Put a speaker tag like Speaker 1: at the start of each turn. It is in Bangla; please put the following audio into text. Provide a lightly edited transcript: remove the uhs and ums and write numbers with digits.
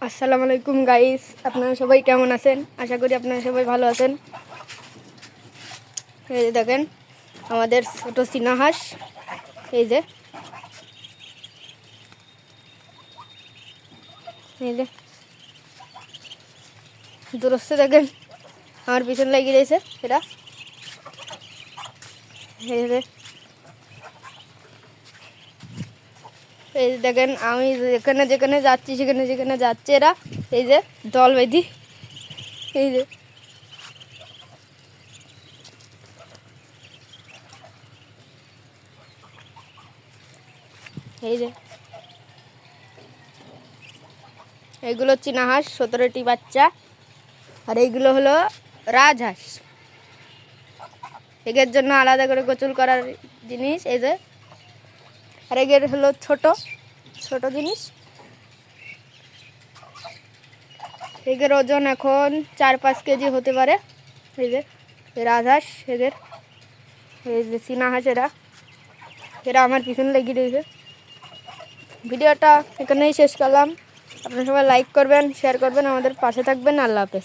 Speaker 1: আসসালামু আলাইকুম গাইস, আপনারা সবাই কেমন আছেন? আশা করি আপনারা সবাই ভালো আছেন। এই যে দেখেন আমাদের ছোট চীনা হাঁস, এই যে দূরস্থ দেখেন আমার পিছনে লাগিয়ে দিয়েছে এটা। এই যে দেখেন আমি যেখানে যেখানে যাচ্ছি সেখানে যেখানে যাচ্ছে এরা, এই যে দল বেঁধি, এই যে এই যে এইগুলো চীনা হাঁস, 17টি বাচ্চা। আর এইগুলো হলো রাজহাঁস। এদের জন্য আলাদা করে গোসল করার জিনিস, এই যে। আর এদের হলো ছোট ছোট জিনিস। এদের ওজন এখন 4-5 কেজি হতে পারে। এই যে রাজহাঁস, এদের এই যে চীনা হাঁস, এরা আমার পিছনে লেগে রয়েছে। ভিডিওটা এখানেই শেষ করলাম। আপনারা সবাই লাইক করবেন, শেয়ার করবেন, আমাদের পাশে থাকবেন। আল্লাহ হাফেজ।